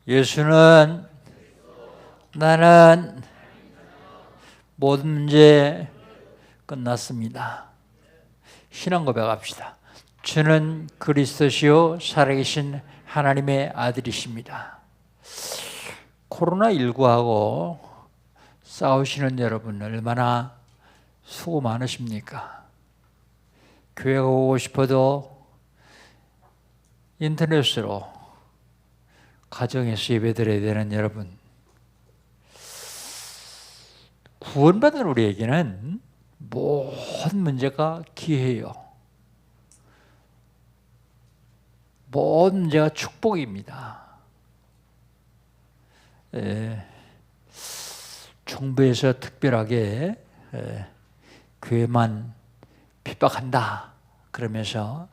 예수는 나는 모든 문제 끝났습니다. 신앙 고백합시다. 주는 그리스도시요 살아계신 하나님의 아들이십니다. 코로나19하고 싸우시는 여러분 얼마나 수고 많으십니까? 교회 오고 싶어도 인터넷으로 가정에서 예배드려야 되는 여러분, 구원받은 우리에게는 모든 문제가 기회예요. 모든 문제가 축복입니다. 정부에서 특별하게 교회만 핍박한다 그러면서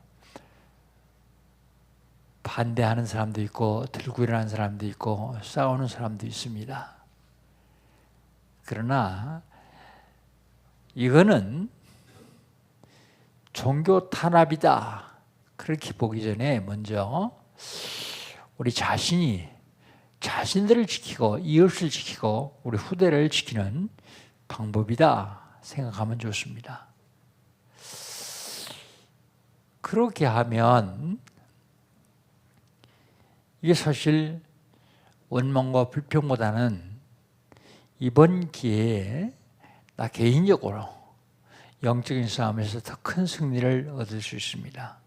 반대하는 사람도 있고 들고 일어나는 사람도 있고 싸우는 사람도 있습니다. 그러나 이거는 종교 탄압이다 그렇게 보기 전에 먼저 우리 자신이 자신들을 지키고 이웃을 지키고 우리 후대를 지키는 방법이다 생각하면 좋습니다. 그렇게 하면 이게 사실 원망과 불평보다는 이번 기회에 나 개인적으로 영적인 싸움에서 더 큰 승리를 얻을 수 있습니다.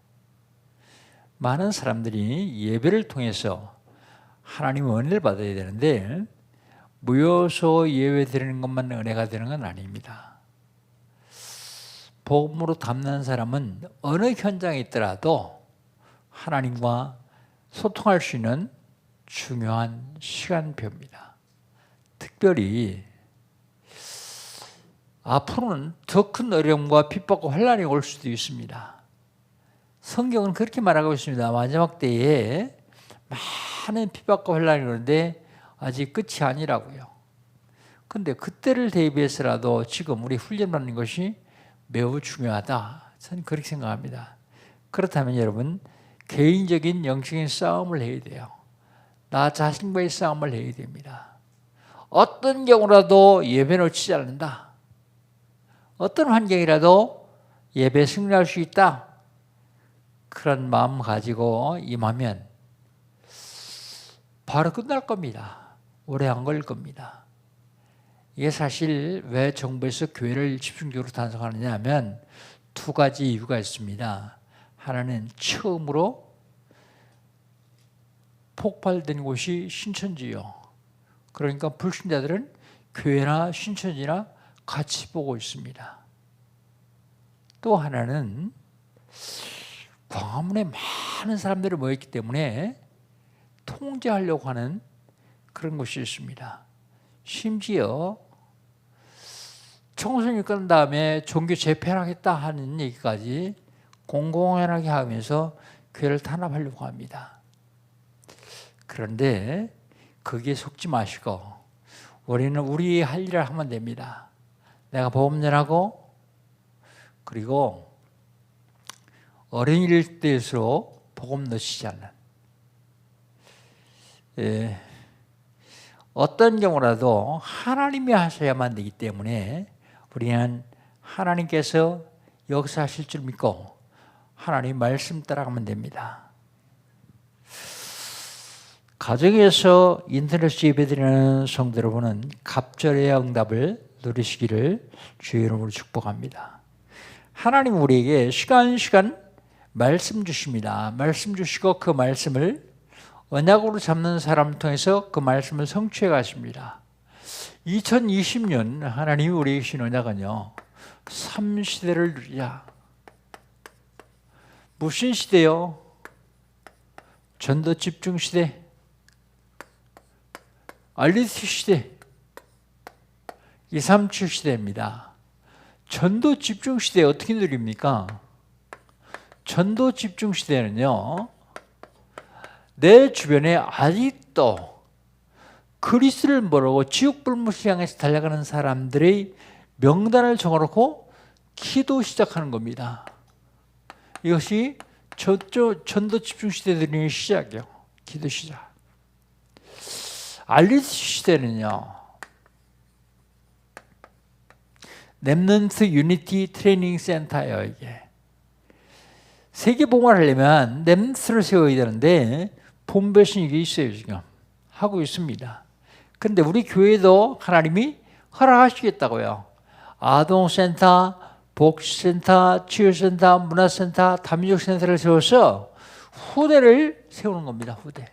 많은 사람들이 예배를 통해서 하나님의 은혜를 받아야 되는데 모여서 예배 드리는 것만 은혜가 되는 건 아닙니다. 복음으로 담는 사람은 어느 현장에 있더라도 하나님과 소통할 수 있는 중요한 시간표입니다. 특별히 앞으로는 더 큰 어려움과 핍박과 환난이 올 수도 있습니다. 성경은 그렇게 말하고 있습니다. 마지막 때에 많은 핍박과 환난이 오는데 아직 끝이 아니라고요. 그런데 그때를 대비해서라도 지금 우리 훈련받는 것이 매우 중요하다. 저는 그렇게 생각합니다. 그렇다면 여러분 개인적인 영적인 싸움을 해야 돼요. 나 자신과의 싸움을 해야 됩니다. 어떤 경우라도 예배 놓치지 않는다. 어떤 환경이라도 예배 승리할 수 있다. 그런 마음 가지고 임하면 바로 끝날 겁니다. 오래 안 걸릴 겁니다. 이게 사실 왜 정부에서 교회를 집중적으로 단속하느냐 하면 두 가지 이유가 있습니다. 하나는 처음으로 폭발된 곳이 신천지요. 그러니까 불신자들은 교회나 신천지나 같이 보고 있습니다. 또 하나는 광화문에 많은 사람들이 모였기 때문에 통제하려고 하는 그런 것이 있습니다. 심지어 청소년 끝난 다음에 종교 재편하겠다 하는 얘기까지 공공연하게 하면서 교회를 탄압하려고 합니다. 그런데 거기에 속지 마시고 우리는 우리 할 일을 하면 됩니다. 내가 복음 전하고 그리고 어린이일 때일수록 복음 놓치지 않는 어떤 경우라도 하나님이 하셔야만 되기 때문에 우리는 하나님께서 역사하실 줄 믿고 하나님 말씀 따라가면 됩니다. 가정에서 인터넷 예배드리는 성도 여러분은 갑절의 응답을 누리시기를 주의 이름으로 축복합니다. 하나님 우리에게 시간 말씀 주십니다. 말씀 주시고 그 말씀을 언약으로 잡는 사람을 통해서 그 말씀을 성취해 가십니다. 2020년 하나님이 우리에게 주신 언약은요 3시대를 누리자. 무슨 시대요? 전도 집중 시대, 알리티 시대, 237 시대입니다. 전도 집중 시대 어떻게 누립니까? 전도 집중 시대는요 내 주변에 아직도 그리스도를 모르고 지옥불못을 향해서 달려가는 사람들의 명단을 정해놓고 기도 시작하는 겁니다. 이것이 전도 집중 시대들의 시작이요. 기도 시작. 알리스 시대는요, 렘넌트 유니티 트레이닝 센터예요. 이게 세계 봉화를 하려면 렘넌트를 세워야 되는데 본부에서는 이게 있어요. 지금 하고 있습니다. 근데 우리 교회도 하나님이 허락하시겠다고요. 아동센터, 복지센터, 치유센터, 문화센터, 다민족센터를 세워서 후대를 세우는 겁니다. 후대.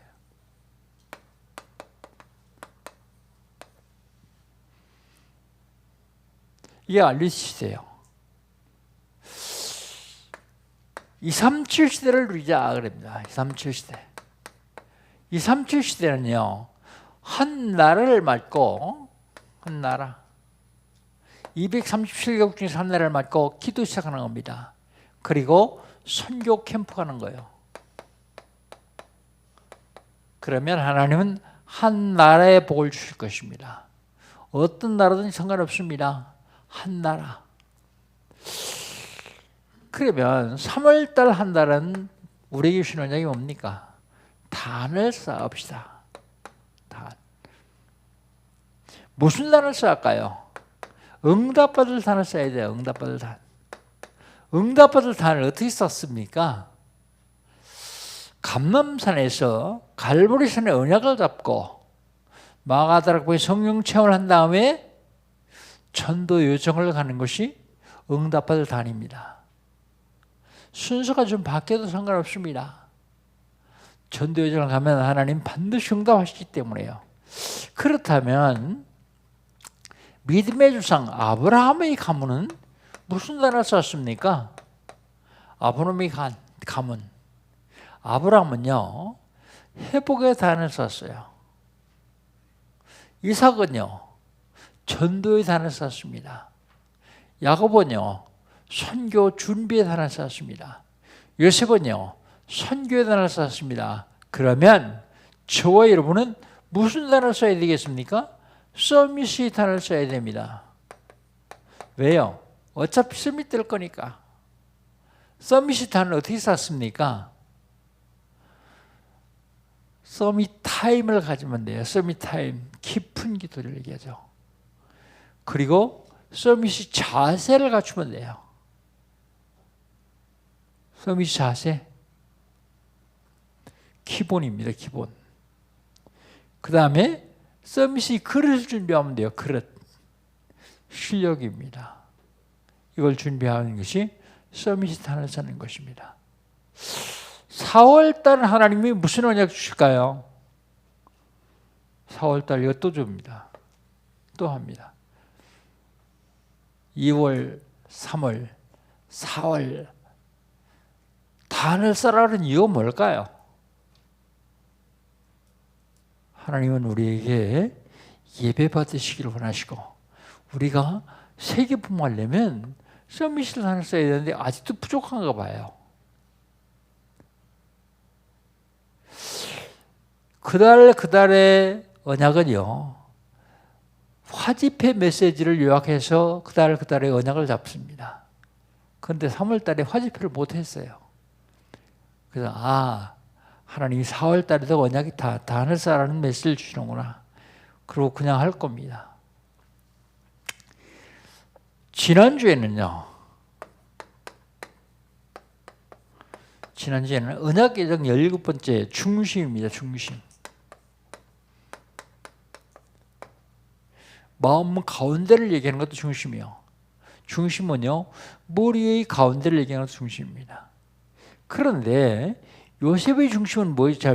이게 알리스 시대예요. 237 시대를 누리자 그럽니다. 237 시대. 237 시대는요, 한 나라를 맡고, 한 나라, 237개국 중에서 한 나라를 맡고 기도 시작하는 겁니다. 그리고 선교 캠프 가는 거예요. 그러면 하나님은 한 나라에 복을 주실 것입니다. 어떤 나라든 상관없습니다. 한 나라. 그러면 3월달 한 달은 우리에게 주신 언약이 뭡니까? 단을 쌓읍시다. 단. 무슨 단을 쌓을까요? 응답받을 단을 쌓아야 돼요. 응답받을 단. 응답받을 단을 어떻게 쌓습니까? 감람산에서 갈보리산의 언약을 잡고 마가다락보에 성령 체험을 한 다음에 전도 요정을 가는 것이 응답받을 단입니다. 순서가 좀 바뀌어도 상관없습니다. 전도 요정을 가면 하나님 반드시 응답하시기 때문에요. 그렇다면 믿음의 조상 아브라함의 가문은 무슨 단을 쌓았습니까? 아브라함의 가문. 아브라함은요, 회복의 단을 쌓았어요. 이삭은요, 전도의 단을 쌓았습니다. 야곱은요, 선교 준비의 단을 쌓았습니다. 요셉은요, 선교의 단을 쌓았습니다. 그러면 저와 여러분은 무슨 단을 써야 되겠습니까? 서밋의 단을 써야 됩니다. 왜요? 어차피 서밋 될 거니까. 서밋의 단을 어떻게 쌓습니까? 서밋 타임을 가지면 돼요. 서밋 타임. 깊은 기도를 얘기하죠. 그리고 서밋의 자세를 갖추면 돼요. 서밋 자세. 기본입니다. 기본. 그 다음에 서밋이 그릇을 준비하면 돼요. 그릇. 실력입니다. 이걸 준비하는 것이 서밋이 단을 쌓는 것입니다. 4월달 하나님이 무슨 언약 주실까요? 4월달 이거 또 줍니다. 또 합니다. 2월, 3월, 4월 단을 쌓으라는 이유가 뭘까요? 하나님은 우리에게 예배 받으시기를 원하시고 우리가 세계 부모하려면 서밋을 단을 써야 되는데 아직도 부족한가 봐요. 그달의 언약은요, 화집회 메시지를 요약해서 그달의 언약을 잡습니다. 그런데 3월달에 화집회를 못했어요. 그래서 하나님이 4월달에도 언약이 단을 쌓으라는 메시지를 주시는구나. 그러고 그냥 할 겁니다. 지난주에는 언약 예정 17번째 중심입니다. 중심. 마음 가운데를 얘기하는 것도 중심이요. 중심은요, 머리의 가운데를 얘기하는 것도 중심입니다. 그런데 요셉의 중심은 뭐였죠?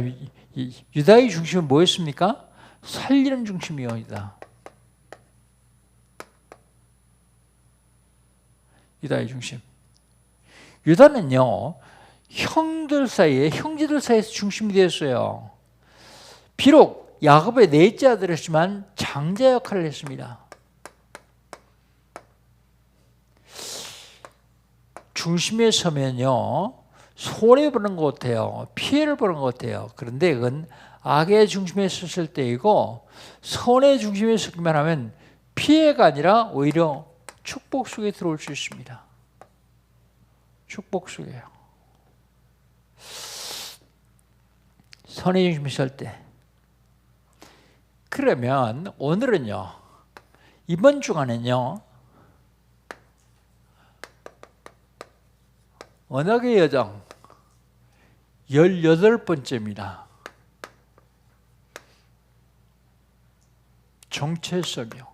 유다의 중심은 뭐였습니까? 살리는 중심이었다. 유다의 중심. 유다는요, 형제들 사이에서 중심이 되었어요. 비록 야곱의 넷째 아들이었지만 장자 역할을 했습니다. 중심에 서면요, 손해보는 것 같아요. 피해를 보는 것 같아요. 그런데 그건 악의 중심에 섰을 때이고 선의 중심에 서기만 하면 피해가 아니라 오히려 축복 속에 들어올 수 있습니다. 축복 속에요. 선의 중심에 설 때. 그러면 오늘은요, 이번 주간은요, 언어의 여정 18번째입니다. 정체성이요.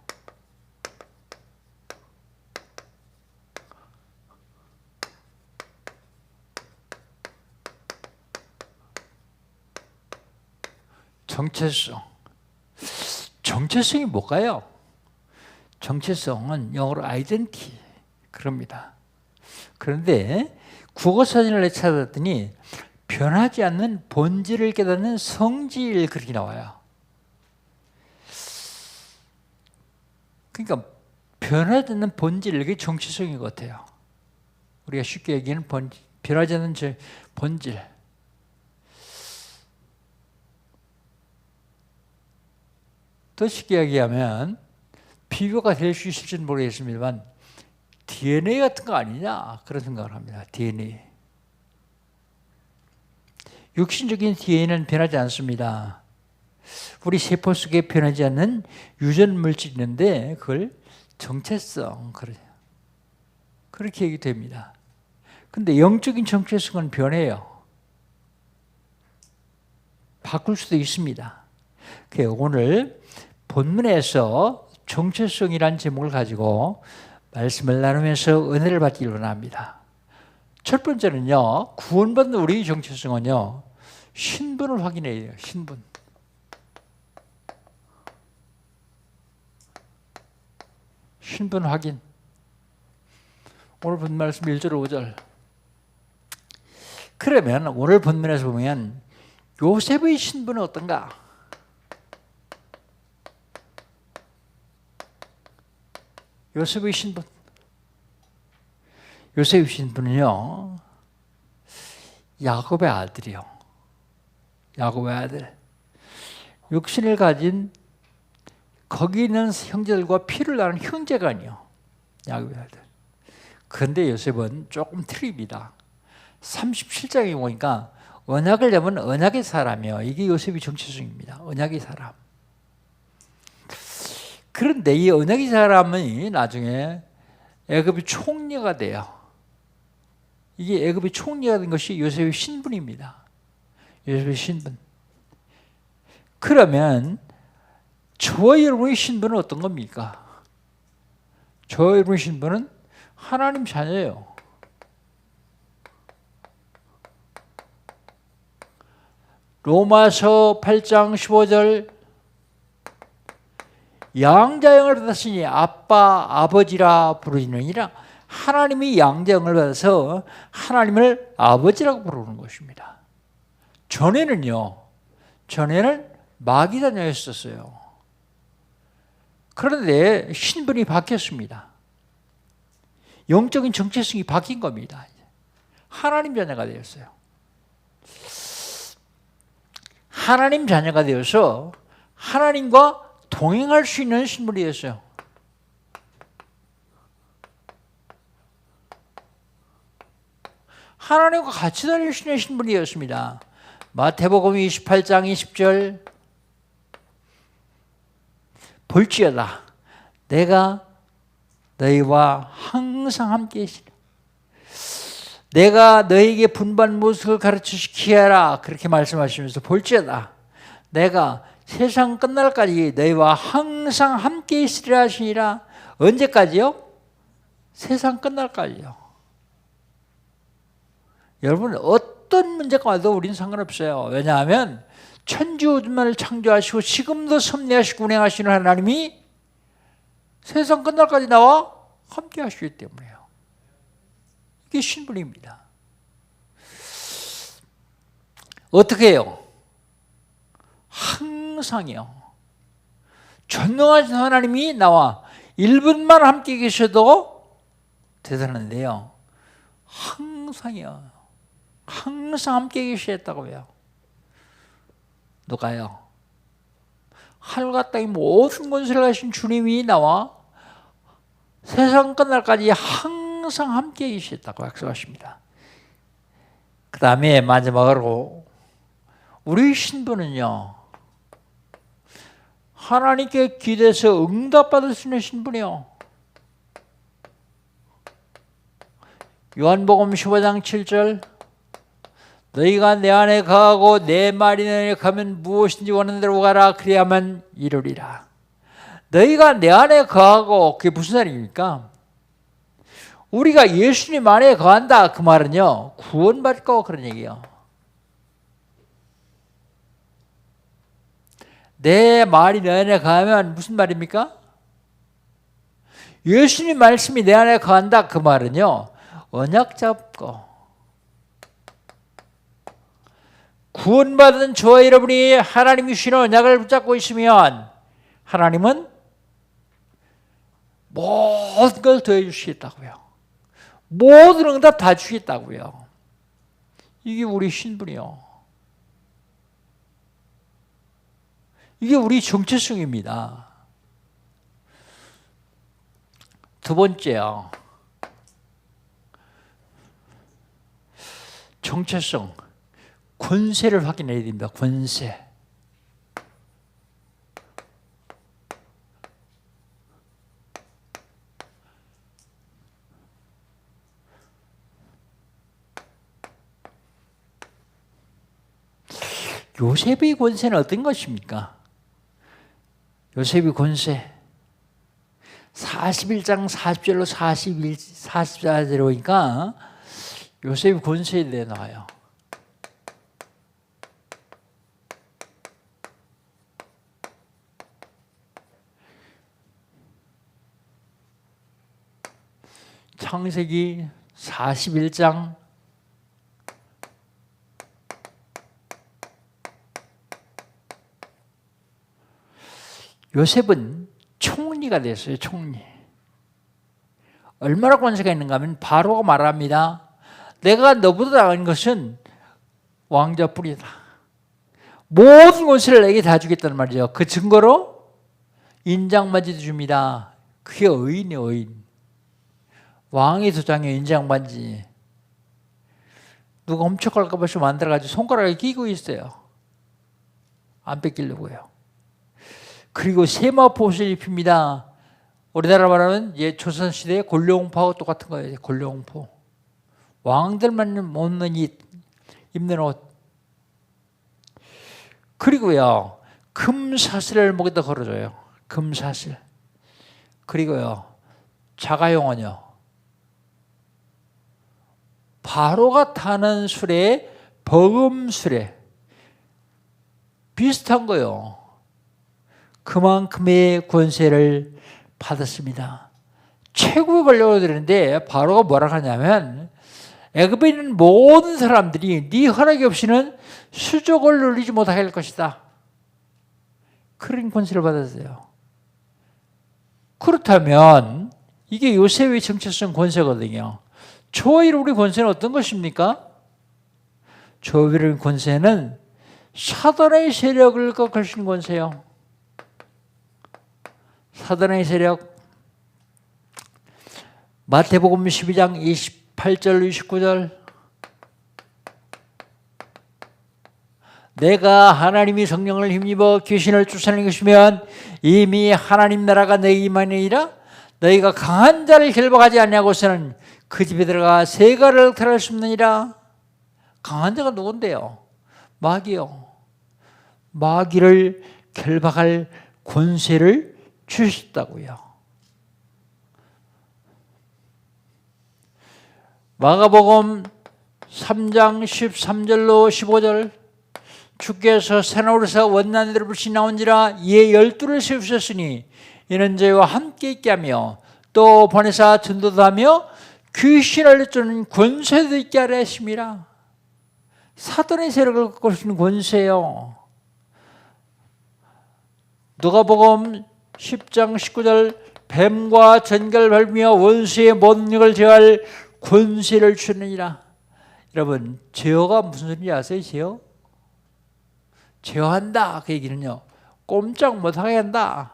정체성. 정체성이 뭘까요? 정체성은 영어로 identity 그럽니다. 그런데 국어사전을 찾아봤더니 변하지 않는 본질을 깨닫는 성질 그렇게 나와요. 그러니까 변하지 않는 본질, 이게 정체성인 것 같아요. 우리가 쉽게 얘기하는 변하지 않는 본질. 더 쉽게 얘기하면 비교가 될 수 있을지는 모르겠습니다만 DNA 같은 거 아니냐 그런 생각을 합니다. DNA. 육신적인 DNA는 변하지 않습니다. 우리 세포 속에 변하지 않는 유전 물질이 있는데 그걸 정체성 그렇게 얘기됩니다. 근데 영적인 정체성은 변해요. 바꿀 수도 있습니다. 오늘 본문에서 정체성이라는 제목을 가지고 말씀을 나누면서 은혜를 받기를 원합니다. 첫 번째는요, 구원받는 우리의 정체성은요, 신분을 확인해야 돼요. 신분. 신분 확인. 오늘 본 말씀 1절 5절. 그러면 오늘 본문에서 보면 요셉의 신분은 어떤가? 요셉의 신분. 요셉의 신분은요, 야곱의 아들이요. 야곱의 아들. 육신을 가진 거기 있는 형제들과 피를 나눈 형제가 아니요. 야곱의 아들. 그런데 요셉은 조금 틀립니다. 37장에 보니까 언약을 잡은 언약의 사람이요. 이게 요셉의 정체성입니다. 언약의 사람. 그런데 이 언약의 사람이 나중에 애굽의 총리가 돼요. 이게 애굽의 총리가 된 것이 요셉의 신분입니다. 요셉의 신분. 그러면 저와 여러분의 신분은 어떤 겁니까? 저와 여러분의 신분은 하나님 자녀예요. 로마서 8장 15절 양자형을 받았으니 아빠, 아버지라 부르시느니라. 하나님이 양자형을 받아서 하나님을 아버지라고 부르는 것입니다. 전에는 마귀 자녀였었어요. 그런데 신분이 바뀌었습니다. 영적인 정체성이 바뀐 겁니다. 하나님 자녀가 되었어요. 하나님 자녀가 되어서 하나님과 동행할 수 있는 신분이었어요. 하나님과 같이 다닐 수 있는 신분이었습니다. 마태복음 28장 20절 볼지어다 내가 너희와 항상 함께 있으리라. 내가 너희에게 분반 무엇을 가르치시기 하라 그렇게 말씀하시면서 볼지어다 내가 세상 끝날까지 너희와 항상 함께 있으리라 하시니라. 언제까지요? 세상 끝날까지요. 여러분 어떤 문제가 와도 우리는 상관없어요. 왜냐하면 천지우주만을 창조하시고 지금도 섭리하시고 운행하시는 하나님이 세상 끝날까지 나와 함께 하시기 때문에요. 이게 신분입니다. 어떻게 해요? 항상이요. 전능하신 하나님이 나와 1분만 함께 계셔도 대단한데요. 항상이요. 항상 함께 계시겠다고 해요. 누가요? 하늘과 땅의 모든 권세를 가진 주님이 나와 세상 끝날까지 항상 함께 계시겠다고 약속하십니다. 그 다음에 마지막으로 우리 신분은요, 하나님께 기도해서 응답받을 수 있는 신분이요. 요한복음 15장 7절 너희가 내 안에 거하고 내 말이 내 안에 거하면 무엇인지 원하는 대로 가라 그래야만 이루리라. 너희가 내 안에 거하고 그게 무슨 말입니까? 우리가 예수님 안에 거한다 그 말은요 구원받을 거 그런 얘기예요. 내 말이 내 안에 거하면 무슨 말입니까? 예수님 말씀이 내 안에 거한다 그 말은요 언약 잡고 구원받은 저와 여러분이 하나님이 주시는 언약을 붙잡고 있으면 하나님은 모든 걸 더해 주시겠다고요. 모든 응답 다 주겠다고요. 이게 우리 신분이요. 이게 우리 정체성입니다. 두 번째요. 정체성. 권세를 확인해야 됩니다. 권세. 요셉의 권세는 어떤 것입니까? 요셉의 권세 41장 40절로 44절로 보니까 요셉의 권세에 대해 나와요. 창세기 41장 요셉은 총리가 됐어요. 총리. 얼마나 권세가 있는가 하면 바로가 말합니다. 내가 너보다 나은 것은 왕자 뿌리다. 모든 권세를 내게 다 주겠다는 말이죠. 그 증거로 인장반지도 줍니다. 그게 의인이에요. 의인. 왕의 도장에 인장반지. 누가 훔쳐갈까 벌써 만들어가지고 손가락에 끼고 있어요. 안 뺏기려고요. 그리고 세마포옷을 입힙니다. 우리나라 말하면 조선시대의 곤룡포하고 똑같은 거예요. 곤룡포. 왕들만 입는 입는 옷. 그리고요. 금사슬을 목에다 걸어줘요. 금사슬. 그리고요. 자가용은요. 바로가 타는 수레, 버금수레. 비슷한 거예요. 그만큼의 권세를 받았습니다. 최고의 권력을 드리는데 바로가 뭐라 하냐면 애굽에 있는 모든 사람들이 네 허락이 없이는 수족을 누리지 못하게 할 것이다. 그런 권세를 받았어요. 그렇다면 이게 요셉의 정체성 권세거든요. 저와 우리 권세는 어떤 것입니까? 저와 우리 권세는 사단의 세력을 꺾을 수 있는 권세요. 사단의 세력. 마태복음 12장 28절 29절 내가 하나님이 성령을 힘입어 귀신을 쫓아내는 것이면 이미 하나님 나라가 너희 임하니라. 너희가 강한 자를 결박하지 아니하고서는 그 집에 들어가 세가를 탈할 수 없느니라. 강한 자가 누군데요? 마귀요. 마귀를 결박할 권세를 주셨다고요. 마가복음 3장 13절로 15절 주께서 새나우르사 원난이들을 불신 나온지라 이에 12를 세우셨으니 이는 저희와 함께 있게 하며 또 보내사 전도도 하며 귀신을 쫓는 권세도 있게 하려 했습니다. 사단의 세력을 꺾을 수 있는 권세요. 누가복음 10장 19절 뱀과 전갈을 밟으며 원수의 모든 능력을 제어할 권세를 주느니라. 여러분 제어가 무슨 소리인지 아세요? 제어? 제어한다 그 얘기는요 꼼짝 못하게 한다,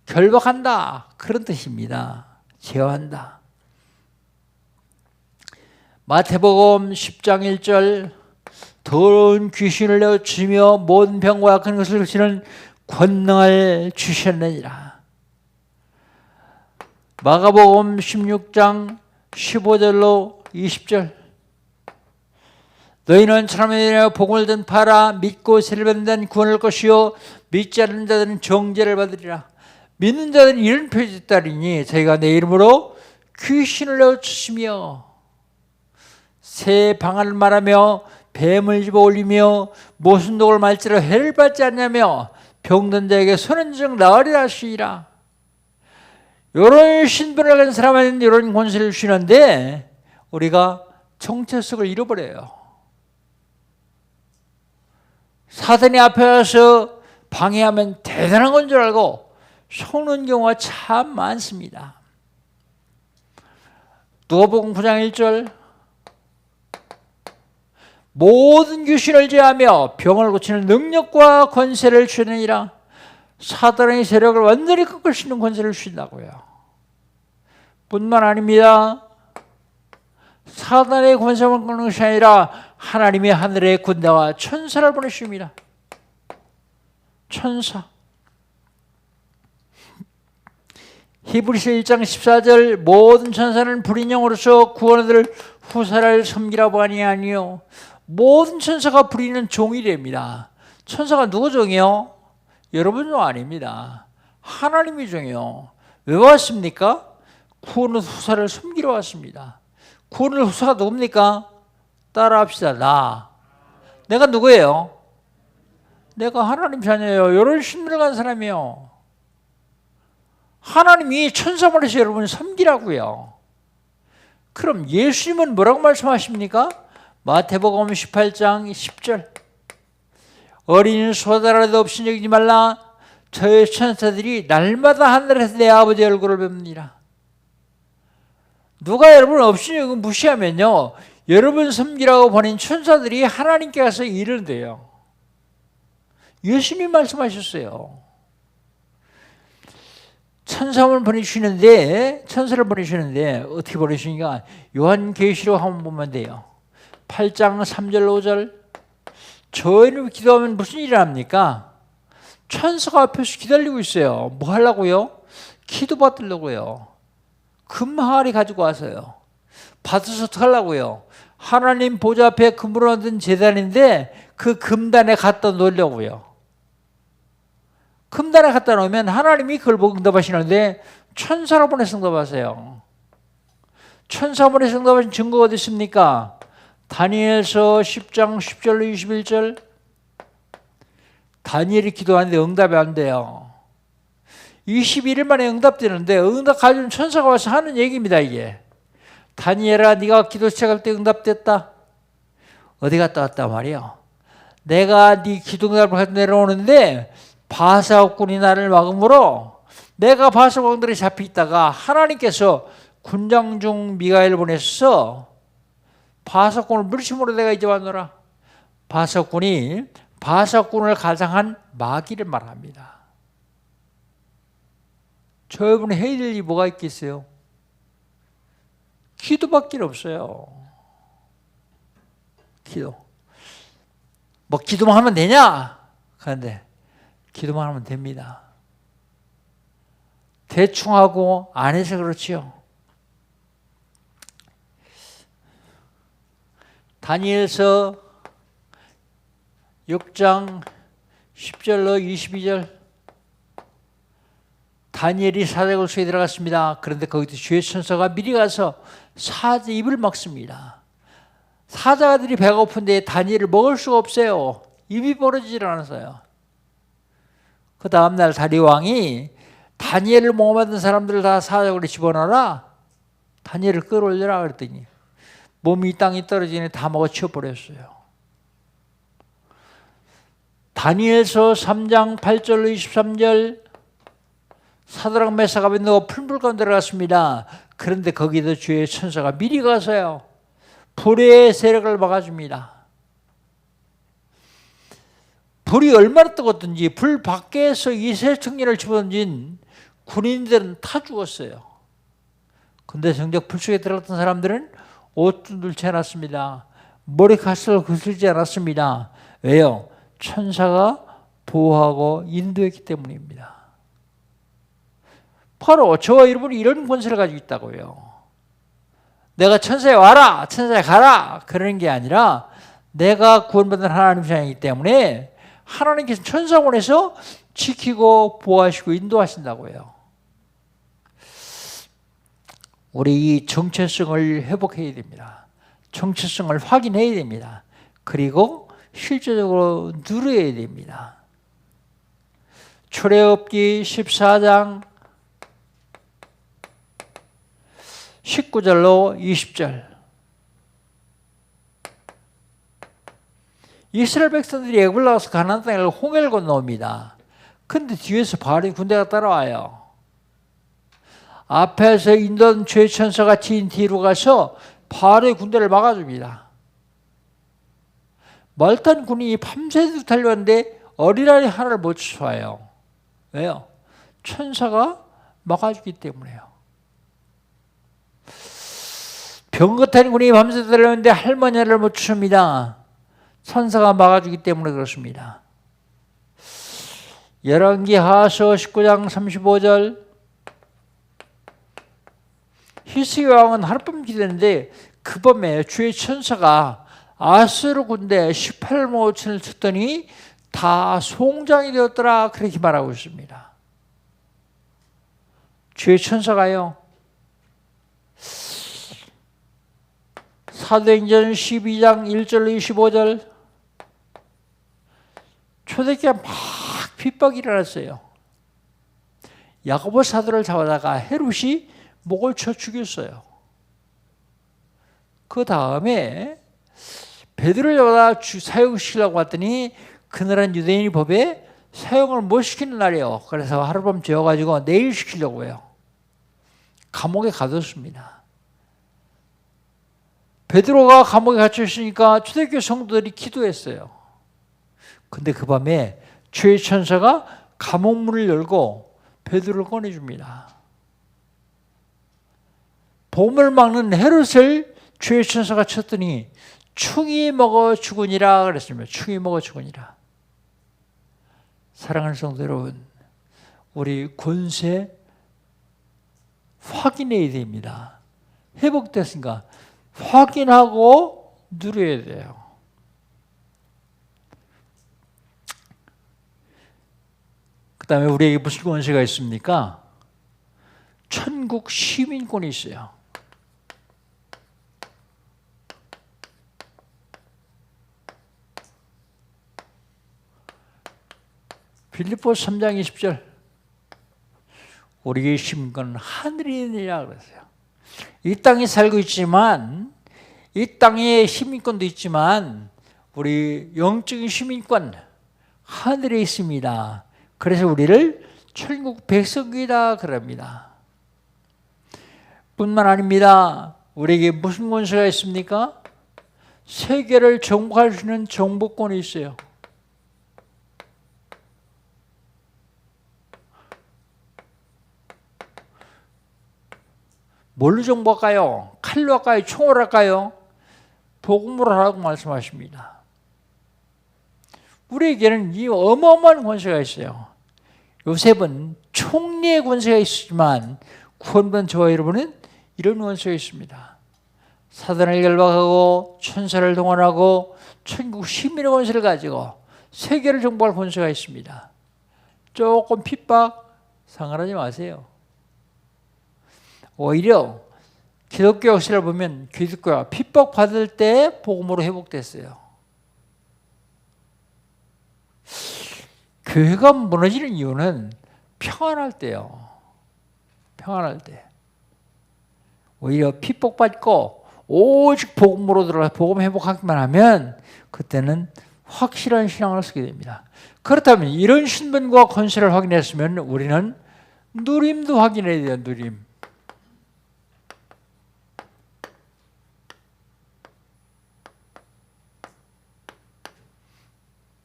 결박한다 그런 뜻입니다. 제어한다. 마태복음 10장 1절 더러운 귀신을 내어 치며 모든 병과 약한 것을 고치는 권능을 주셨느니라. 마가복음 16장 15절로 20절. 너희는 사람에게 복음을 든 파라. 믿고 세례받는 자는 구원할 것이요 믿지 않는 자들은 정죄를 받으리라. 믿는 자들은 이런 표지 따르니 저희가 내 이름으로 귀신을 내쫓으며 새 방언을 말하며 뱀을 집어 올리며 모순 독을 말지라 해를 받지 않냐며 병든 자에게 손은 즉 나으리라 하시니라. 이런 신분을 가진 사람은 이런 권세를 주시는데 우리가 정체성을 잃어버려요. 사단이 앞에 와서 방해하면 대단한 건 줄 알고 속는 경우가 참 많습니다. 누가복음 9장 1절. 모든 귀신을 제하며 병을 고치는 능력과 권세를 주느니라. 사단의 세력을 완전히 꺾을 수 있는 권세를 주신다고요. 뿐만 아닙니다. 사단의 권세만 꺾는 것이 아니라 하나님이 하늘의 군대와 천사를 보내십니다. 천사. 히브리서 1장 14절. 모든 천사는 불인 영으로서 구원을 후사를 섬기라고 하니 아니요. 모든 천사가 부리는 종이 됩니다. 천사가 누구 종이요? 여러분 종 아닙니다. 하나님의 종이요. 왜 왔습니까? 구원의 후사를 섬기러 왔습니다. 구원의 후사가 누굽니까? 따라합시다. 나. 내가 누구예요? 내가 하나님 자녀예요. 이런 신분을 가진 사람이요. 하나님이 천사 보내서 여러분을 섬기라고요. 그럼 예수님은 뭐라고 말씀하십니까? 마태복음 18장 10절. 어린이는 소다라도 없이 여기지 말라. 저의 천사들이 날마다 하늘에서 내 아버지 얼굴을 뵙느니라. 누가 여러분 없이 여기 무시하면요, 여러분 섬기라고 보낸 천사들이 하나님께 가서 일을 돼요. 예수님 말씀하셨어요. 천사를 보내주시는데 어떻게 보내주시니까 요한계시록 한번 보면 돼요. 8장 3절 5절. 저희는 기도하면 무슨 일을 합니까? 천사가 앞에서 기다리고 있어요. 뭐 하려고요? 기도 받으려고요. 금 항아리 가지고 와서요. 받아서 어떻게 하려고요? 하나님 보좌 앞에 금으로 만든 제단인데 그 금단에 갖다 놓으려고요. 금단에 갖다 놓으면 하나님이 그걸 보고 응답하시는데 천사로 보내서 응답하세요. 천사 보내서 응답하신 증거가 어디 있습니까? 다니엘서 10장 10절로 21절. 다니엘이 기도하는데 응답이 안 돼요. 21일 만에 응답되는데 응답 가져온 천사가 와서 하는 얘기입니다. 이게 다니엘아, 네가 기도 시작할 때 응답됐다. 어디 갔다 왔단 말이에요? 내가 네 기도 응답을 가지고 내려오는데 바사국군이 나를 막음으로 내가 바사국군들이 잡혀 있다가 하나님께서 군장 중 미가엘을 보내서 바사국군을 물심으로 내가 이제 왔노라. 바사국군을 가장한 마귀를 말합니다. 저분이 해야 될 일이 뭐가 있겠어요? 기도밖에 없어요. 기도. 뭐 기도만 하면 되냐? 그런데 기도만 하면 됩니다. 대충 하고 안 해서 그렇지요. 다니엘서 6장 10절로 22절. 다니엘이 사자굴 속에 들어갔습니다. 그런데 거기도 주의 천사가 미리 가서 사자 입을 막습니다. 사자들이 배가 고픈데 다니엘을 먹을 수가 없어요. 입이 벌어지질 않았어요. 그 다음날 다리왕이 다니엘을 모험하던 사람들을 다 사자굴에 집어넣어라. 다니엘을 끌어올려라 그랬더니 몸이 땅에 떨어지니 다 먹어치워버렸어요. 다니엘서 3장 8절로 23절. 사드락 메삭 아벤노가 풀물 가운데 들어갔습니다. 그런데 거기도 주의 천사가 미리 가서요, 불의 세력을 막아줍니다. 불이 얼마나 뜨겁든지 불 밖에서 이세청년을 집어던진 군인들은 다 죽었어요. 근데 정작 불 속에 들어갔던 사람들은 옷도 눌지 않았습니다. 머리카락을 거슬지 않았습니다. 왜요? 천사가 보호하고 인도했기 때문입니다. 바로 저와 여러분이 이런 권세를 가지고 있다고요. 내가 천사에 와라, 천사에 가라 그러는 게 아니라 내가 구원받은 하나님 자녀이기 때문에 하나님께서 천사 보내서 지키고 보호하시고 인도하신다고요. 우리 이 정체성을 회복해야 됩니다. 정체성을 확인해야 됩니다. 그리고 실제적으로 누려야 됩니다. 출애굽기 14장 19절로 20절. 이스라엘 백성들이 애굽을 나가서 가나안 땅을 홍해를 건너옵니다. 근데 뒤에서 바알의 군대가 따라와요. 앞에서 인도한 죄의 천사가 진 뒤로 가서 바알의 군대를 막아줍니다. 말단 군이 밤새도록 달려왔는데 어린아이 하나를 못 쫓아와요. 왜요? 천사가 막아주기 때문에요. 병거탄 군이 밤새도록 달려왔는데 할머니를 못 쫓습니다. 천사가 막아주기 때문에 그렇습니다. 열왕기하서 19장 35절. 히스기야 왕은 하룻밤 기도했는데 그 밤에 주의 천사가 아수르 군대 18만 5천을 쳤더니 다 송장이 되었더라 그렇게 말하고 있습니다. 주의 천사가요. 사도행전 12장 1절로 25절. 초대교회 막 핍박이 일어났어요. 야고보 사도를 잡아다가 헤롯이 목을 쳐 죽였어요. 그 다음에 베드로를 잡아다 사형시키려고 했더니 그날은 유대인이 법에 사형을 못 시키는 날이에요. 그래서 하룻밤 재워가지고 내일 시키려고 해요. 감옥에 가뒀습니다. 베드로가 감옥에 갇혀 있으니까 초대교회 성도들이 기도했어요. 근데 그 밤에 주의 천사가 감옥 문을 열고 베드로를 꺼내줍니다. 봄을 막는 헤롯을 주의 천사가 쳤더니 충이 먹어 죽으니라 그랬습니다. 충이 먹어 죽으니라. 사랑하는 성도 여러분, 우리 권세 확인해야 됩니다. 회복됐으니까 확인하고 누려야 돼요. 그 다음에 우리에게 무슨 권세가 있습니까? 천국 시민권이 있어요. 빌립보서 3장 20절. 우리의 시민권은 하늘에 있느니라 그랬어요. 이 땅에 살고 있지만 이 땅에 시민권도 있지만 우리 영적인 시민권 하늘에 있습니다. 그래서 우리를 천국 백성이다 그럽니다. 뿐만 아닙니다. 우리에게 무슨 권세가 있습니까? 세계를 정복할 수 있는 정복권이 있어요. 뭘로 정복할까요? 칼로 할까요? 총으로 할까요? 복음으로 하라고 말씀하십니다. 우리에게는 이 어마어마한 권세가 있어요. 요셉은 총리의 권세가 있지만 구원받은 저와 여러분은 이런 권세가 있습니다. 사단을 결박하고 천사를 동원하고 천국 시민의 권세를 가지고 세계를 정복할 권세가 있습니다. 조금 핍박 상관하지 마세요. 오히려 기독교 역사를 보면 기독교가 핍박받을 때 복음으로 회복됐어요. 교회가 무너지는 이유는 평안할 때요. 평안할 때. 오히려 핍박받고 오직 복음으로 들어가 복음 회복하기만 하면 그때는 확실한 신앙을 쓰게 됩니다. 그렇다면 이런 신분과 권세를 확인했으면 우리는 누림도 확인해야 돼요. 누림.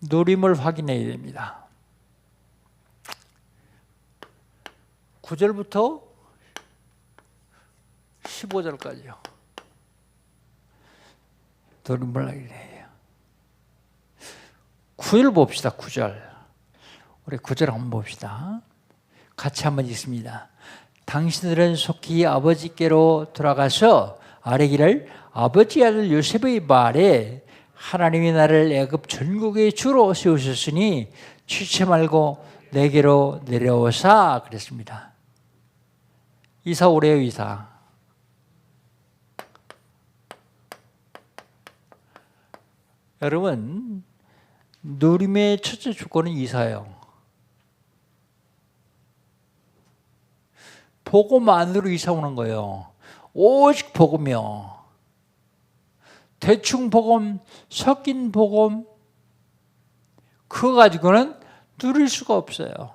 누림을 확인해야 됩니다. 9절부터 15절까지요. 누림을 확인해야 돼요. 9절 봅시다. 9절. 우리 9절 한번 봅시다. 같이 한번 읽습니다. 당신들은 속히 아버지께로 돌아가서 아뢰기를 아버지 아들 요셉의 말에 하나님이 나를 애굽 전국의 주로 세우셨으니 취체 말고 내게로 내려오사 그랬습니다. 이사 오래요. 이사. 여러분, 누림의 첫째 조건은 이사예요. 복음만으로 이사 오는 거예요. 오직 복음이요. 대충 복음, 섞인 복음, 그거 가지고는 누릴 수가 없어요.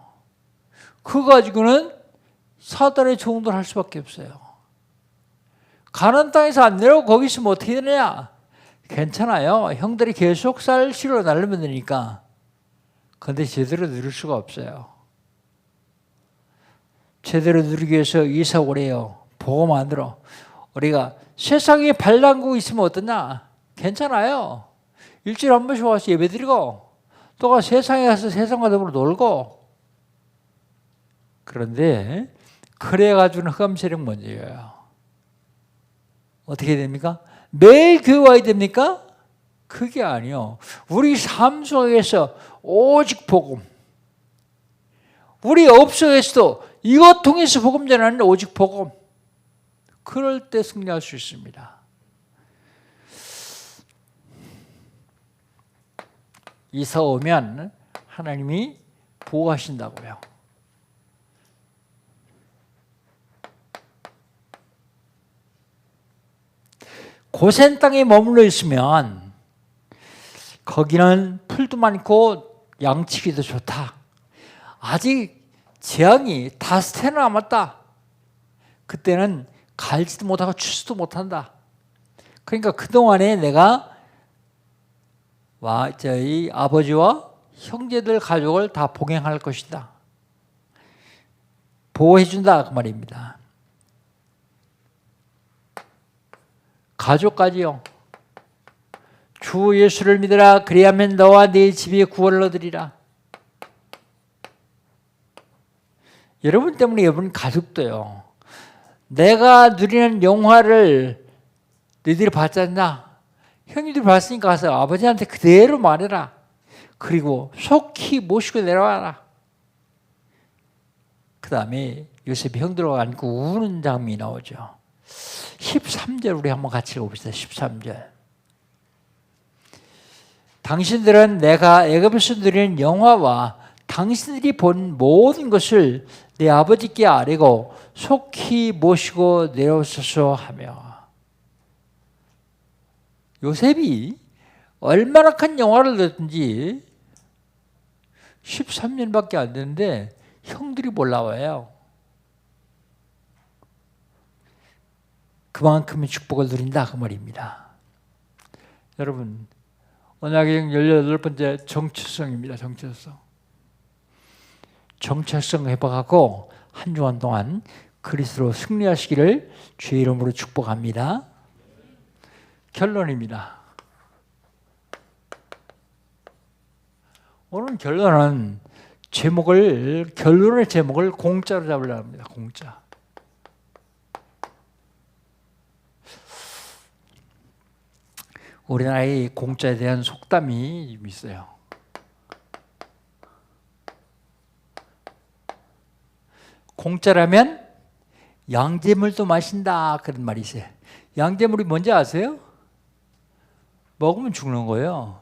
그거 가지고는 사단의 종들 할 수밖에 없어요. 가나안 땅에서 안 내려오고 거기 있으면 어떻게 되느냐? 괜찮아요. 형들이 계속 쌀 실어 날리면 되니까. 그런데 제대로 누릴 수가 없어요. 제대로 누리기 위해서 이사 오래요. 복음 안으로. 우리가 세상에 발 담그고 있으면 어떠냐? 괜찮아요. 일주일에 한 번씩 와서 예배드리고 또 가서 세상에 가서 세상과 더불어 놀고. 그런데 그래가지고는 흑암세력 문제예요. 어떻게 됩니까? 매일 교회 와야 됩니까? 그게 아니요. 우리 삶 속에서 오직 복음. 우리 업 속에서도 이것 통해서 복음 전하는 오직 복음. 그럴 때 승리할 수 있습니다. 이사 오면 하나님이 보호하신다고요. 고센 땅에 머물러 있으면 거기는 풀도 많고 양치기도 좋다. 아직 재앙이 다스테나 남았다. 그때는 갈지도 못하고 추수도 못한다. 그러니까 그동안에 내가 저희 아버지와 형제들 가족을 다 봉행할 것이다. 보호해준다 그 말입니다. 가족까지요. 주 예수를 믿으라. 그리하면 너와 네 집에 구원을 얻으리라. 여러분 때문에 여러분 가족도요. 내가 누리는 영화를 너희들이 봤잖아. 형님들이 봤으니까 가서 아버지한테 그대로 말해라. 그리고 속히 모시고 내려와라. 그 다음에 요셉이 형들과 안고 우는 장면이 나오죠. 13절 우리 한번 같이 읽어봅시다. 13절. 당신들은 내가 애굽에서 누리는 영화와 당신들이 본 모든 것을 내 아버지께 아뢰고 속히 모시고 내려오소서 하며. 요셉이 얼마나 큰 영화를 듣든지 13년밖에 안 됐는데 형들이 몰라와요. 그만큼의 축복을 누린다 그 말입니다. 여러분, 언약의 18번째 정체성입니다. 정체성 회복하고 한 주간 동안 그리스도로 승리하시기를 주의 이름으로 축복합니다. 결론입니다. 오늘 결론은 결론의 제목을 공짜로 잡으려고 합니다. 공짜. 우리나라의 공짜에 대한 속담이 있어요. 공짜라면 양재물도 마신다 그런 말이 있어요. 양재물이 뭔지 아세요? 먹으면 죽는 거예요.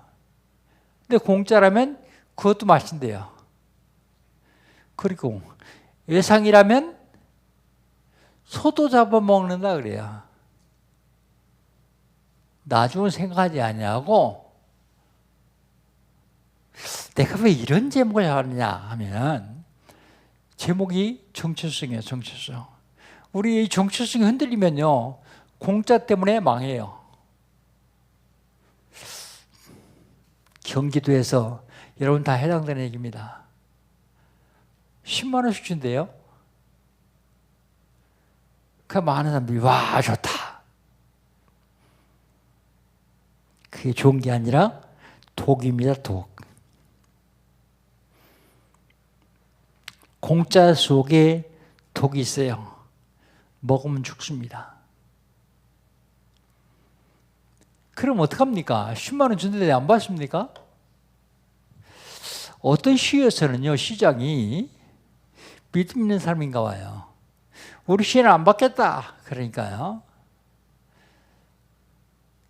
근데 공짜라면 그것도 마신대요. 그리고 예상이라면 소도 잡아먹는다 그래요. 나중은 생각하지 않냐고. 내가 왜 이런 제목을 하느냐 하면 제목이 정체성이에요. 정체성. 우리 정체성이 흔들리면요 공짜 때문에 망해요. 경기도에서 여러분 다 해당되는 얘기입니다. 10만 원씩 준대요. 그 많은 사람들이 와 좋다. 그게 좋은 게 아니라 독입니다. 독. 공짜 속에 독이 있어요. 먹으면 죽습니다. 그럼 어떡합니까? 10만 원 준다는데 안 받습니까? 어떤 시에서는요, 시장이 믿음 있는 사람인가 봐요. 우리 시에는 안 받겠다. 그러니까요.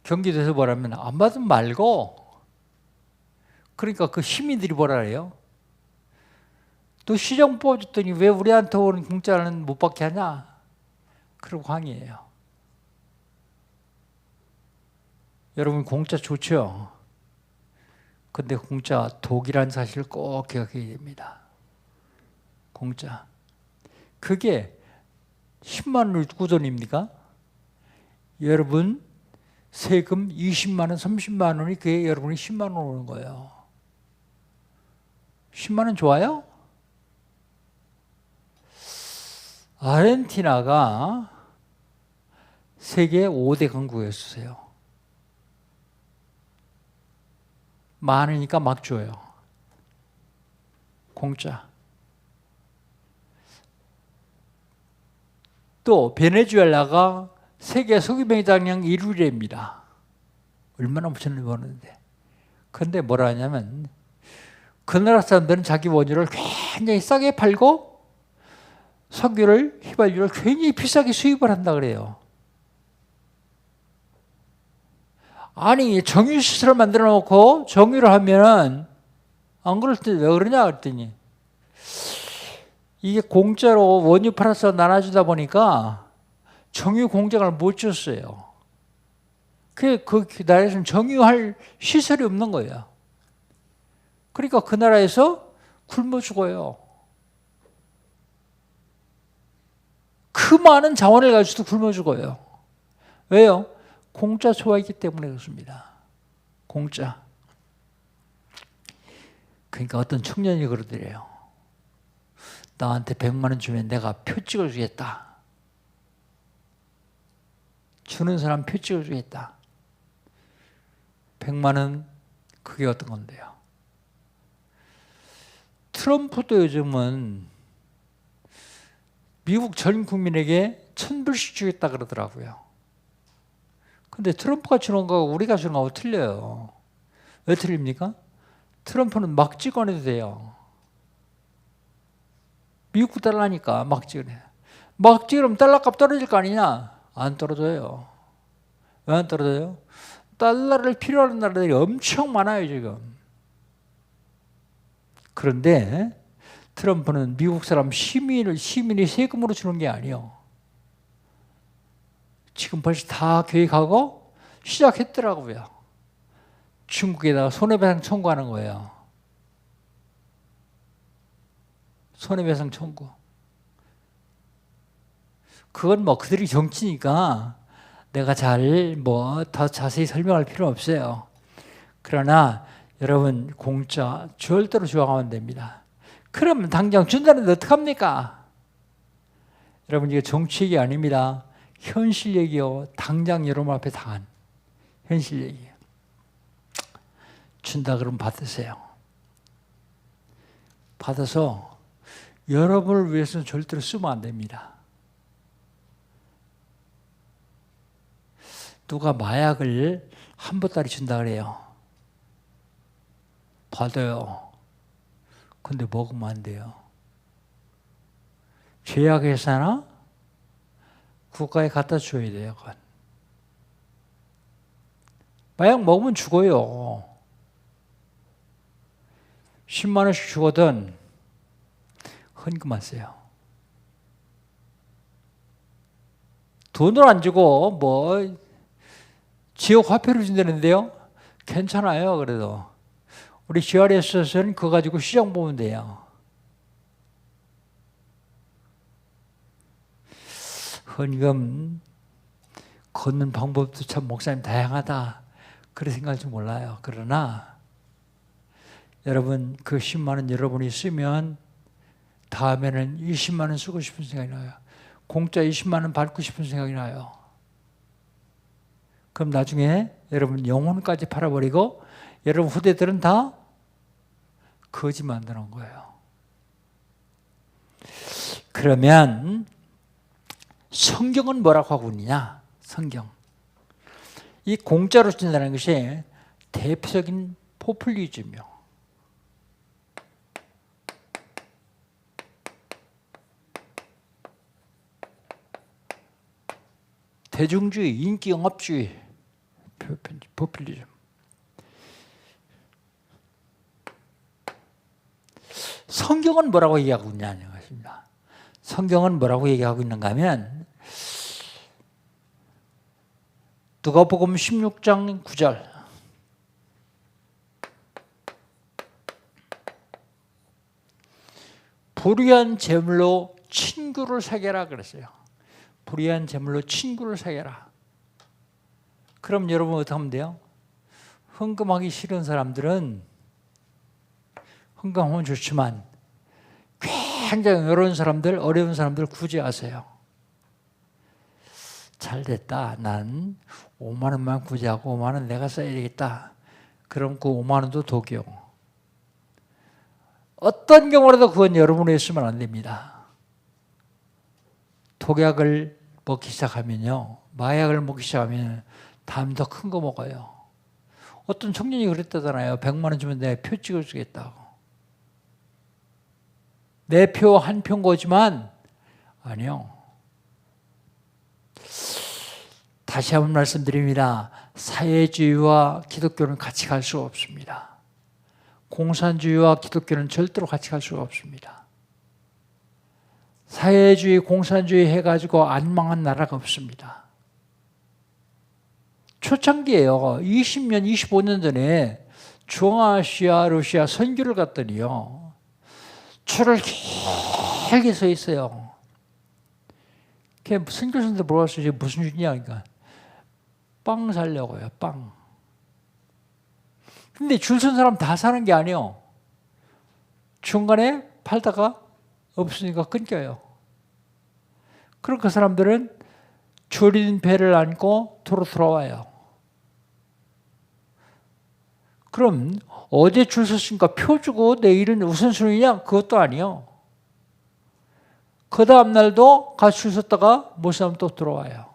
경기도에서 뭐라면 안 받으면 말고, 그러니까 그 시민들이 뭐라 그래요? 또 시정 뽑아줬더니 왜 우리한테 오는 공짜는 못 받게 하냐? 그러고 항의해요. 여러분 공짜 좋죠? 근데 공짜 독이란 사실을 꼭 기억해야 됩니다. 공짜. 그게 10만 원 구돈입니까? 여러분 세금 20만 원, 30만 원이 그게 여러분이 10만 원 오는 거예요. 10만 원 좋아요? 아르헨티나가 세계 5대 강국이었어요. 많으니까 막 줘요. 공짜. 또 베네수엘라가 세계 석유매장량 1위입니다. 얼마나 무슨 버는데. 그런데 뭐라 하냐면 그 나라 사람들은 자기 원유를 굉장히 싸게 팔고 석유를, 휘발유를 굉장히 비싸게 수입을 한다 그래요. 아니 정유시설을 만들어 놓고 정유를 하면은 안 그럴 때 왜 그러냐 그랬더니 이게 공짜로 원유 팔아서 나눠주다 보니까 정유 공장을 못 줬어요. 그 나라에서는 정유할 시설이 없는 거예요. 그러니까 그 나라에서 굶어 죽어요. 그 많은 자원을 가지고도 굶어 죽어요. 왜요? 공짜 좋아했기 때문에 그렇습니다. 공짜. 그러니까 어떤 청년이 그러더래요. 나한테 100만 원 주면 내가 표 찍어주겠다. 주는 사람 표 찍어주겠다. 100만 원 그게 어떤 건데요? 트럼프도 요즘은 미국 전 국민에게 1,000불씩 주겠다 그러더라고요. 근데 트럼프가 주는 거하고 우리가 주는 거하고 틀려요. 왜 틀립니까? 트럼프는 막 찍어내도 돼요. 미국 달러니까 막 찍어내. 막 찍으면 달러값 떨어질 거 아니냐? 안 떨어져요. 왜 안 떨어져요? 달러를 필요하는 나라들이 엄청 많아요 지금. 그런데 트럼프는 미국 사람 시민이 세금으로 주는 게 아니에요. 지금 벌써 다 계획하고 시작했더라고요. 중국에다가 손해배상 청구하는 거예요. 손해배상 청구. 그건 뭐 그들이 정치니까 내가 더 자세히 설명할 필요는 없어요. 그러나 여러분 공짜 절대로 주장하면 됩니다. 그러면 당장 준다는데 어떡합니까? 여러분 이게 정치 얘기 아닙니다. 현실 얘기요. 당장 여러분 앞에 당한 현실 얘기예요. 준다 그러면 받으세요. 받아서 여러분을 위해서는 절대로 쓰면 안 됩니다. 누가 마약을 한 보따리 준다 그래요. 받아요. 근데 먹으면 안 돼요. 제약회사나 국가에 갖다 줘야 돼요. 그건. 마약 먹으면 죽어요. 10만 원씩 주거든 헌금하세요. 돈을 안 주고 뭐 지역 화폐를 준다는데요. 괜찮아요. 그래도 우리 GRS에서는 그거 가지고 시장 보면 돼요. 헌금 걷는 방법도 참 목사님 다양하다. 그런 생각할 줄 몰라요. 그러나 여러분 그 10만 원 여러분이 쓰면 다음에는 20만 원 쓰고 싶은 생각이 나요. 공짜 20만 원 받고 싶은 생각이 나요. 그럼 나중에 여러분 영혼까지 팔아버리고 여러분 후대들은 다 거지 만드는 거예요. 그러면 성경은 뭐라고 하고 있느냐? 성경. 이 공짜로 준다는 것이 대표적인 포퓰리즘이요. 대중주의, 인기영합주의, 포퓰리즘. 성경은 뭐라고 얘기하고 있냐는 것입니다. 성경은 뭐라고 얘기하고 있는가 하면 누가복음 16장 9절 불의한 제물로 친구를 사귀라 그랬어요. 불의한 제물로 친구를 사귀라. 그럼 여러분 어떻게 하면 돼요? 헌금하기 싫은 사람들은 헌금하면 좋지만 굉장히 어려운 사람들 구제하세요. 잘 됐다. 난 5만 원만 구제하고 5만 원 내가 써야 되겠다. 그럼 그 5만 원도 독용. 어떤 경우라도 그건 여러분이 쓰면 안 됩니다. 독약을 먹기 시작하면요. 마약을 먹기 시작하면 다음 더 큰 거 먹어요. 어떤 청년이 그랬다잖아요. 100만 원 주면 내 표 찍어주겠다고. 내 표 한 표인 거지만 아니요. 다시 한번 말씀드립니다. 사회주의와 기독교는 같이 갈 수가 없습니다. 공산주의와 기독교는 절대로 같이 갈 수가 없습니다. 사회주의, 공산주의 해가지고 안 망한 나라가 없습니다. 초창기에요. 20년, 25년 전에 중앙아시아, 러시아 선교를 갔더니요. 줄을 길게 서 있어요. 선교사한테 물어봤어요. 무슨 줄이냐? 그러니까 빵 사려고요. 빵. 근데 줄 선 사람 다 사는 게 아니에요. 중간에 팔다가 없으니까 끊겨요. 그럼 그 사람들은 줄인 배를 안고 도로 들어와요. 그럼 어제 줄 섰으니까 표 주고 내일은 우선순위냐? 그것도 아니에요. 그 다음 날도 같이 줄 섰다가 못 사면 또 들어와요.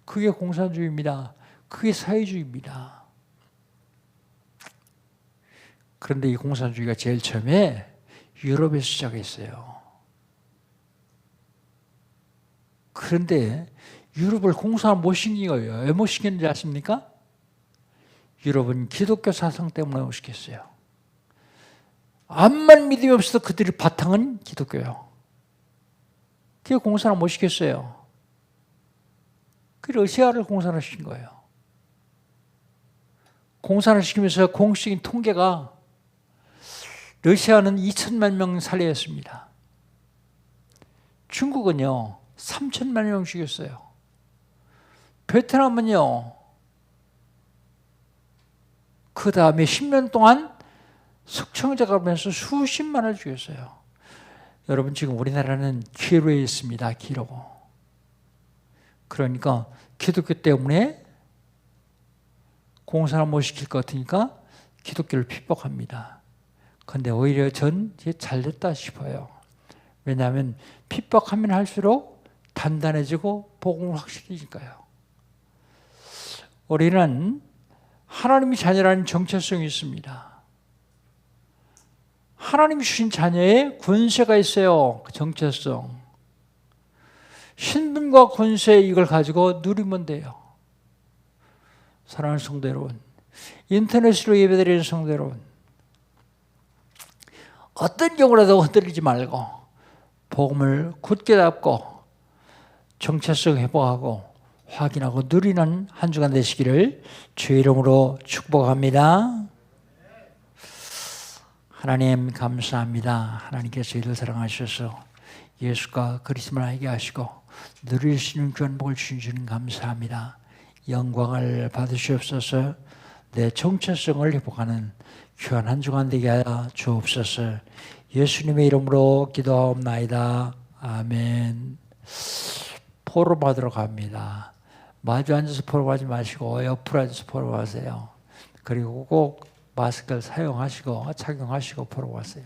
그게 공산주의입니다. 그게 사회주의입니다. 그런데 이 공산주의가 제일 처음에 유럽에서 시작했어요. 그런데 유럽을 공산을 못 시킨 거예요. 왜 못 시켰는지 아십니까? 유럽은 기독교 사상 때문에 못 시켰어요. 암만 믿음이 없어도 그들의 바탕은 기독교예요. 그게 공산을 못 시켰어요. 그 러시아를 공산을 시킨 거예요. 공산을 시키면서 공식적인 통계가 러시아는 2천만 명 살해했습니다. 중국은요 3천만 명 죽였어요. 베트남은요 그 다음에 10년 동안 석청자가 오면서 수십만을 죽였어요. 여러분 지금 우리나라는 기로에 있습니다. 기로. 그러니까 기독교 때문에 공산을 못 시킬 것 같으니까 기독교를 핍박합니다. 그런데 오히려 전 잘 됐다 싶어요. 왜냐하면 핍박하면 할수록 단단해지고 복음을 확실해지니까요. 우리는 하나님이 자녀라는 정체성이 있습니다. 하나님이 주신 자녀의 권세가 있어요. 그 정체성. 신분과 권세 이걸 가지고 누리면 돼요. 사랑하는 성도 여러분, 인터넷으로 예배드리는 성도 여러분, 어떤 경우라도 흔들리지 말고 복음을 굳게 잡고 정체성 회복하고 확인하고 누리는 한 주간 되시기를 주의 이름으로 축복합니다. 하나님 감사합니다. 하나님께서 저희를 사랑하셔서 예수가 그리스도를 알게 하시고 누릴 수 있는 귀한 복을 주신 주님 감사합니다. 영광을 받으시옵소서. 내 정체성을 회복하는 귀한 한 주간 되게 하여 주옵소서. 예수님의 이름으로 기도하옵나이다. 아멘. 포럼하도록 갑니다. 마주 앉아서 포럼하지 마시고 옆으로 앉아서 포럼하세요. 그리고 꼭 마스크를 사용하시고 착용하시고 포럼하세요.